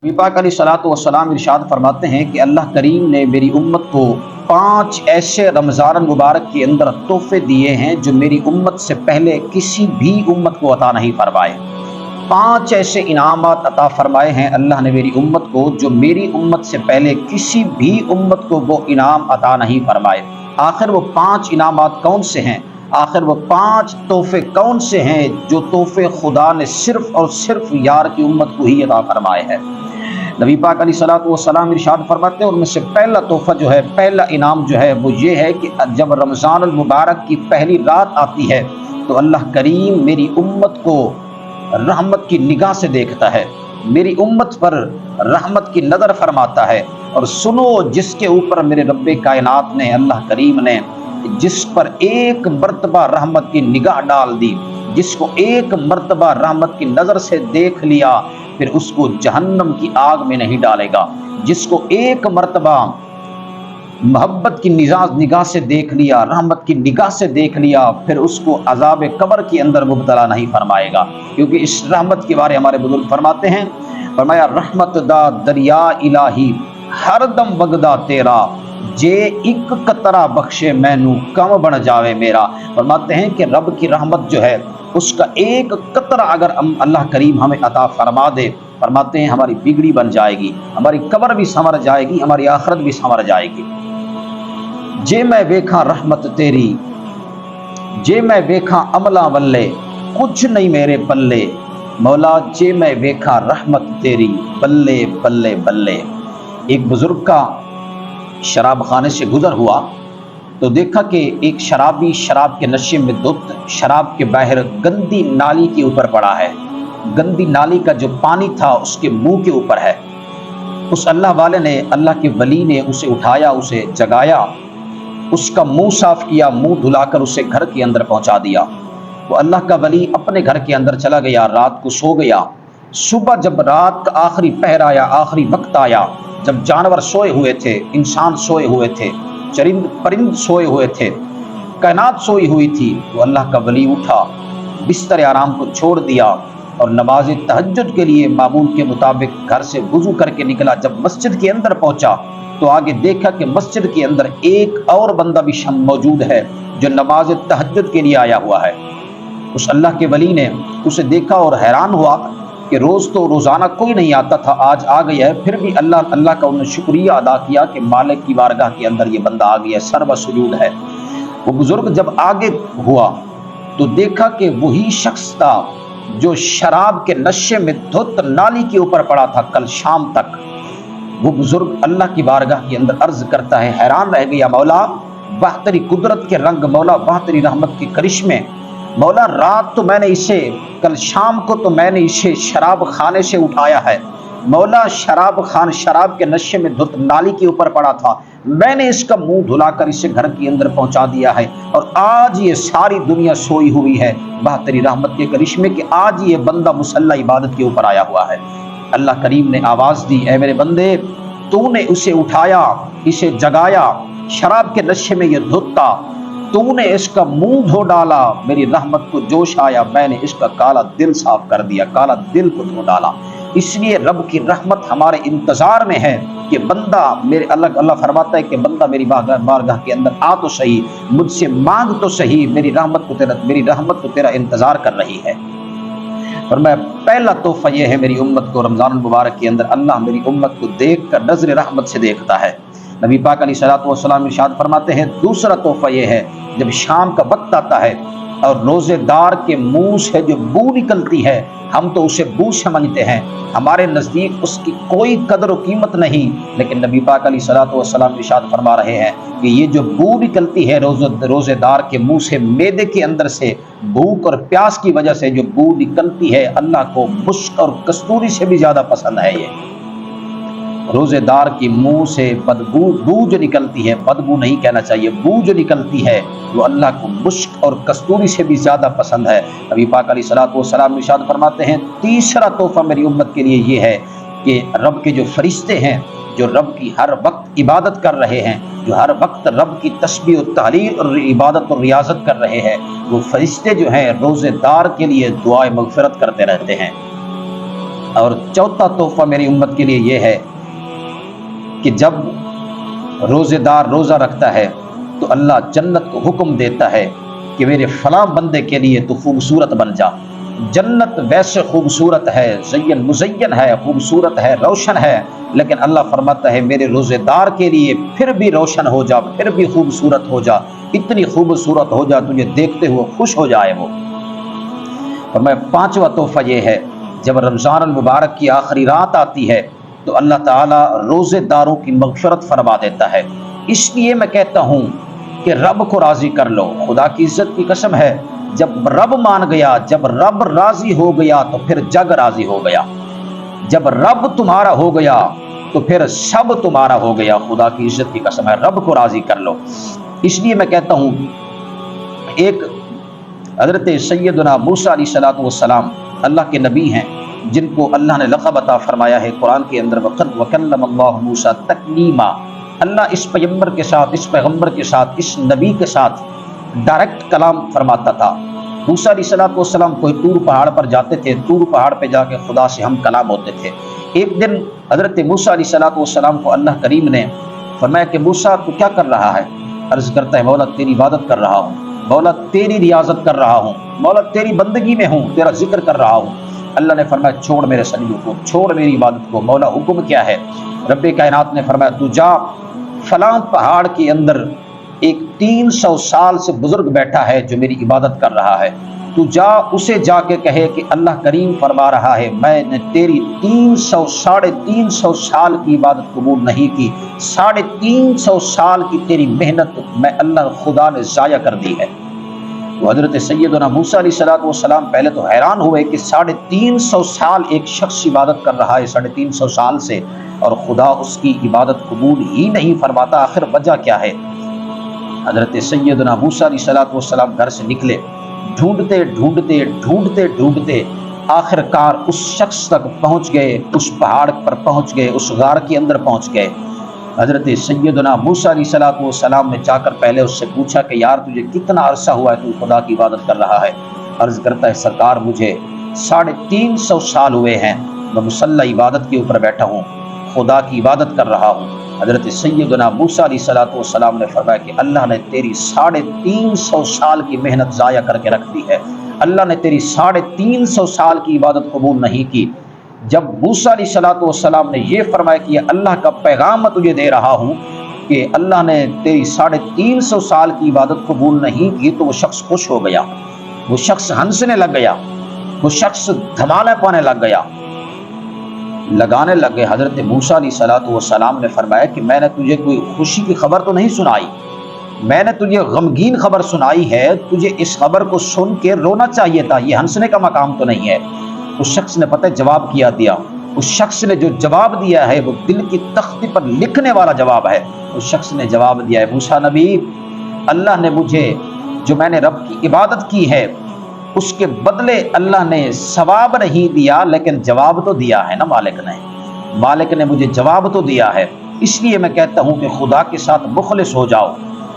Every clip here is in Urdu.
نبی پاک علیہ الصلوۃ والسلام ارشاد فرماتے ہیں کہ اللہ کریم نے میری امت کو 5 ایسے رمضان المبارک کے اندر تحفے دیے ہیں جو میری امت سے پہلے کسی بھی امت کو عطا نہیں فرمائے۔ 5 ایسے انعامات عطا فرمائے ہیں اللہ نے میری امت کو جو میری امت سے پہلے کسی بھی امت کو وہ انعام عطا نہیں فرمائے۔ آخر وہ 5 انعامات کون سے ہیں؟ آخر وہ 5 تحفے کون سے ہیں جو تحفے خدا نے صرف اور صرف یار کی امت کو ہی عطا فرمائے ہیں؟ نبی پاک علیہ الصلوۃ والسلام ارشاد فرماتے ہیں ان میں سے پہلا تحفہ جو ہے، پہلا انعام جو ہے وہ یہ ہے کہ جب رمضان المبارک کی پہلی رات آتی ہے تو اللہ کریم میری امت کو رحمت کی نگاہ سے دیکھتا ہے، میری امت پر رحمت کی نظر فرماتا ہے۔ اور سنو، جس کے اوپر میرے رب کائنات نے، اللہ کریم نے جس پر ایک مرتبہ رحمت کی نگاہ ڈال دی، جس کو ایک مرتبہ رحمت کی نظر سے دیکھ لیا، پھر اس کو جہنم کی آگ میں نہیں ڈالے گا۔ جس کو ایک مرتبہ محبت کی نگاہ سے دیکھ لیا، رحمت کی نگاہ سے دیکھ لیا، پھر اس کو عذاب قبر کے اندر مبتلا نہیں فرمائے گا۔ کیونکہ اس رحمت کے بارے ہمارے بزرگ فرماتے ہیں، فرمایا رحمت دا دریا الہی ہر دم وگدا تیرا، جے ایک قطرہ بخشے مینو کم بن جاوے میرا۔ فرماتے ہیں کہ رب کی رحمت جو ہے اس کا ایک قطرہ اگر اللہ کریم ہمیں عطا فرما دے، فرماتے ہیں ہماری بگڑی بن جائے گی، ہماری قبر بھی سنور جائے گی، ہماری آخرت بھی سنور جائے گی۔ جے میں ویکھاں رحمت تیری، جے میں ویکھاں عملاں ولے، کچھ نہیں میرے پلے، مولا جے میں ویکھاں رحمت تیری، بلے بلے بلے۔ ایک بزرگ کا شراب خانے سے گزر ہوا تو دیکھا کہ ایک شرابی شراب کے نشے میں دھت شراب کے باہر گندی نالی کے اوپر پڑا ہے۔ گندی نالی کا جو پانی تھا اس کے منہ کے اوپر ہے۔ اس اللہ والے نے، اللہ کے ولی نے اسے اٹھایا، اسے جگایا، اس کا منہ صاف کیا، منہ دھلا کر اسے گھر کے اندر پہنچا دیا۔ وہ اللہ کا ولی اپنے گھر کے اندر چلا گیا، رات کو سو گیا۔ صبح جب رات کا آخری پہر آیا، آخری وقت آیا، جب جانور سوئے ہوئے تھے، انسان سوئے ہوئے تھے، چرند پرند سوئے ہوئے تھے، کائنات سوئی ہوئی تھی، تو اللہ کا ولی اٹھا، بستر آرام کو چھوڑ دیا اور نماز تہجد کے لیے معمول کے مطابق گھر سے وضو کر کے نکلا۔ جب مسجد کے اندر پہنچا تو آگے دیکھا کہ مسجد کے اندر ایک اور بندہ بھی موجود ہے جو نماز تہجد کے لیے آیا ہوا ہے۔ اس اللہ کے ولی نے اسے دیکھا اور حیران ہوا کہ روزانہ کوئی نہیں آتا تھا، آج آ گیا ہے۔ پھر بھی اللہ کا انہوں نے شکریہ ادا کیا کہ مالک کی بارگاہ کے اندر یہ بندہ آ گیا ہے، سرو سجود ہے۔ وہ بزرگ جب آگے ہوا تو دیکھا کہ وہی شخص تھا جو شراب کے نشے میں دھت نالی کے اوپر پڑا تھا کل شام تک۔ وہ بزرگ اللہ کی بارگاہ کے اندر عرض کرتا ہے، حیران رہ گیا، مولا واہ تیری قدرت کے رنگ، مولا واہ تیری رحمت کے کرشمے، مولا رات تو میں نے اسے، کل شام کو تو میں نے اسے شراب خانے سے اٹھایا ہے، مولا شراب کے نشے میں دھت نالی کے اوپر پڑا تھا، میں نے اس کا منہ دھلا کر اسے گھر کے اندر پہنچا دیا ہے، اور آج یہ ساری دنیا سوئی ہوئی ہے واہ تیری رحمت کے کرشمے کہ آج یہ بندہ مصلی عبادت کے اوپر آیا ہوا ہے۔ اللہ کریم نے آواز دی، اے میرے بندے، تو نے اسے اٹھایا، اسے جگایا، شراب کے نشے میں یہ دھتا، تو نے اس کا منہ دھو ڈالا، میری رحمت کو جوش آیا، میں نے اس کا کالا دل صاف کر دیا، کالا دل کو دھو ڈالا۔ اس لیے رب کی رحمت ہمارے انتظار میں ہے کہ بندہ میرے اللہ فرماتا ہے کہ بندہ میری بارگاہ کے اندر آ تو صحیح، مجھ سے مانگ تو صحیح، میری رحمت تو تیرا انتظار کر رہی ہے۔ فرمایا پہلا تحفہ یہ ہے میری امت کو رمضان المبارک کے اندر اللہ میری امت کو دیکھ کر نظر رحمت سے دیکھتا ہے۔ نبی پاک علیہ الصلوۃ والسلام ارشاد فرماتے ہیں دوسرا تحفہ یہ ہے، جب شام کا وقت آتا ہے اور روزے دار کے منہ سے جو بو نکلتی ہے، ہم تو اسے بو سمجھتے ہیں، ہمارے نزدیک اس کی کوئی قدر و قیمت نہیں، لیکن نبی پاک علیہ الصلوۃ والسلام ارشاد فرما رہے ہیں کہ یہ جو بو نکلتی ہے روزے دار کے منہ سے، معدے کے اندر سے بھوک اور پیاس کی وجہ سے جو بو نکلتی ہے، اللہ کو مشک اور کستوری سے بھی زیادہ پسند ہے۔ یہ روزے دار کی منہ سے بو جو نکلتی ہے، بدبو نہیں کہنا چاہیے، بو جو نکلتی ہے وہ اللہ کو مشک اور کستوری سے بھی زیادہ پسند ہے۔ نبی پاک علیہ الصلوۃ والسلام ارشاد فرماتے ہیں تیسرا تحفہ میری امت کے لیے یہ ہے کہ رب کے جو فرشتے ہیں، جو رب کی ہر وقت عبادت کر رہے ہیں، جو ہر وقت رب کی تسبیح و تحلیل اور عبادت اور ریاضت کر رہے ہیں، وہ فرشتے جو ہیں روزے دار کے لیے دعائے مغفرت کرتے رہتے ہیں۔ اور چوتھا تحفہ میری امت کے لیے یہ ہے کہ جب روزے دار روزہ رکھتا ہے تو اللہ جنت کو حکم دیتا ہے کہ میرے فلاں بندے کے لیے تو خوبصورت بن جا۔ جنت ویسے خوبصورت ہے، زین مزین ہے، خوبصورت ہے، روشن ہے، لیکن اللہ فرماتا ہے میرے روزے دار کے لیے پھر بھی روشن ہو جا، پھر بھی خوبصورت ہو جا، اتنی خوبصورت ہو جا تجھے دیکھتے ہوئے خوش ہو جائے وہ۔ اور میں پانچواں تحفہ یہ ہے، جب رمضان المبارک کی آخری رات آتی ہے تو اللہ تعالیٰ روزے داروں کی مغفرت فرما دیتا ہے۔ اس لیے میں کہتا ہوں کہ رب کو راضی کر لو۔ خدا کی عزت کی قسم ہے، جب رب مان گیا، جب رب راضی ہو گیا تو پھر جگ راضی ہو گیا۔ جب رب تمہارا ہو گیا تو پھر سب تمہارا ہو گیا۔ خدا کی عزت کی قسم ہے، رب کو راضی کر لو۔ اس لیے میں کہتا ہوں، ایک حضرت سیدنا موسیٰ علیہ الصلوۃ والسلام اللہ کے نبی ہیں، جن کو اللہ نے لقب عطا فرمایا ہے قرآن کے اندر، وَكَلَّمَ اللَّهُ مُوسَىٰ تَكْلِيمًا۔ اللہ اس پیغمبر کے ساتھ، اس پیغمبر کے ساتھ، اس نبی کے ساتھ ڈائریکٹ کلام فرماتا تھا۔ موسیٰ علیہ الصلوۃ والسلام کوئی طور پہاڑ پر جاتے تھے، طور پہاڑ پہ جا کے خدا سے ہم کلام ہوتے تھے۔ ایک دن حضرت موسیٰ علیہ الصلوۃ والسلام کو اللہ کریم نے فرمایا کہ موسیٰ تو کیا کر رہا ہے؟ عرض کرتا ہے مولا تیری عبادت کر رہا ہوں، مولا تیری ریاضت کر رہا ہوں، مولا تیری بندگی میں ہوں، تیرا ذکر کر رہا ہوں۔ اللہ نے فرمایا چھوڑ میرے سجدوں کو، چھوڑ میری عبادت کو۔ مولا حکم کیا ہے؟ رب کائنات نے فرمایا تو جا، فلاں پہاڑ کے اندر ایک 300 سال سے بزرگ بیٹھا ہے جو میری عبادت کر رہا ہے، تو جا اسے جا کے کہے کہ اللہ کریم فرما رہا ہے میں نے تیری 300 سال کی عبادت قبول نہیں کی، 350 سال کی تیری محنت میں اللہ خدا نے ضائع کر دی ہے۔ تو حضرت سیدنا موسیٰ علیہ الصلوۃ والسلام پہلے تو حیران ہوئے کہ 350 سال ایک شخص عبادت کر رہا ہے 350 سال سے، اور خدا اس کی عبادت قبول ہی نہیں فرماتا، آخر وجہ کیا ہے؟ حضرت سیدنا موسیٰ علیہ الصلوۃ والسلام گھر سے نکلے، ڈھونڈتے ڈھونڈتے ڈھونڈتے ڈھونڈتے آخر کار اس شخص تک پہنچ گئے، اس پہاڑ پر پہنچ گئے، اس غار کے اندر پہنچ گئے۔ حضرت سیدنا موسیٰ علیہ الصلوۃ والسلام نے جا کر پہلے اس سے پوچھا کہ یار تجھے کتنا عرصہ ہوا ہے تو خدا کی عبادت کر رہا ہے؟ عرض کرتا ہے سرکار مجھے 350 سال ہوئے ہیں، میں مصلی عبادت کے اوپر بیٹھا ہوں، خدا کی عبادت کر رہا ہوں۔ حضرت سیدنا موسیٰ علیہ الصلوۃ والسلام نے فرمایا کہ اللہ نے تیری 350 سال کی محنت ضائع کر کے رکھ دی ہے، اللہ نے تیری 350 سال کی عبادت قبول نہیں کی۔ جب موسیٰ علیہ الصلوۃ والسلام نے یہ فرمایا کہ اللہ کا پیغام میں تجھے دے رہا ہوں کہ اللہ نے تیری 350 سال کی عبادت قبول نہیں کی، تو وہ شخص خوش ہو گیا، وہ شخص ہنسنے لگ گیا، وہ شخص دھمالے پانے لگ گیا، لگانے لگ گئے۔ حضرت موسیٰ علیہ الصلوۃ والسلام نے فرمایا کہ میں نے تجھے کوئی خوشی کی خبر تو نہیں سنائی، میں نے تجھے غمگین خبر سنائی ہے، تجھے اس خبر کو سن کے رونا چاہیے تھا، یہ ہنسنے کا مقام تو نہیں ہے۔ اس شخص نے پتہ جواب کیا دیا، اس شخص نے جو جواب دیا ہے وہ دل کی تختی پر لکھنے والا جواب ہے۔ اس شخص نے جواب دیا ہے موسیٰ نبی، اللہ نے مجھے جو میں نے رب کی عبادت کی ہے اس کے بدلے اللہ نے ثواب نہیں دیا، لیکن جواب تو دیا ہے نا، مالک نے مجھے جواب تو دیا ہے۔ اس لیے میں کہتا ہوں کہ خدا کے ساتھ مخلص ہو جاؤ،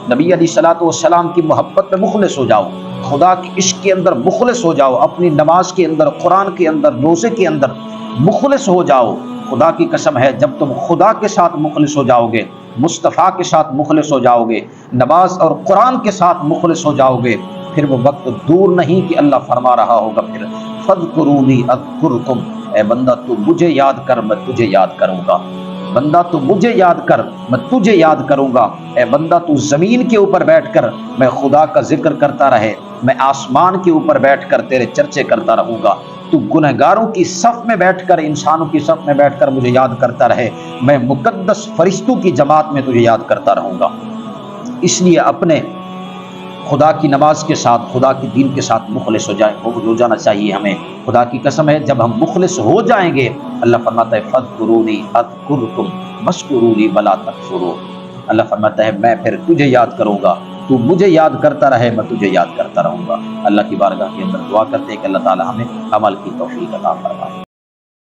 نبی علیہ الصلوۃ والسلام کی محبت میں مخلص ہو جاؤ، خدا کے عشق کے اندر مخلص ہو جاؤ، اپنی نماز کے اندر، قرآن کے اندر، روزے کے اندر مخلص ہو جاؤ۔ خدا کی قسم ہے جب تم خدا کے ساتھ مخلص ہو جاؤ گے، مصطفیٰ کے ساتھ مخلص ہو جاؤ گے، نماز اور قرآن کے ساتھ مخلص ہو جاؤ گے، پھر وہ وقت دور نہیں کہ اللہ فرما رہا ہوگا پھر فاذکرونی اذکرکم، اے بندہ تو مجھے یاد کر میں تجھے یاد کروں گا، بندہ تو مجھے یاد کر میں تجھے یاد کروں گا، اے بندہ تو زمین کے اوپر بیٹھ کر میں خدا کا ذکر کرتا رہے، میں آسمان کے اوپر بیٹھ کر تیرے چرچے کرتا رہوں گا، تو گنہگاروں کی صف میں بیٹھ کر، انسانوں کی صف میں بیٹھ کر مجھے یاد کرتا رہے، میں مقدس فرشتوں کی جماعت میں تجھے یاد کرتا رہوں گا۔ اس لیے اپنے خدا کی نماز کے ساتھ، خدا کی دین کے ساتھ مخلص ہو جانا چاہیے ہمیں۔ خدا کی قسم ہے جب ہم مخلص ہو جائیں گے، اللہ فرماتا ہے فاذکرونی اذکرکم واشکرونی ولا تکفرون، اللہ فرماتا ہے میں پھر تجھے یاد کروں گا، تو مجھے یاد کرتا رہے میں تجھے یاد کرتا رہوں گا۔ اللہ کی بارگاہ کے اندر دعا کرتے ہیں کہ اللہ تعالی ہمیں عمل کی توفیق عطا فرمائے۔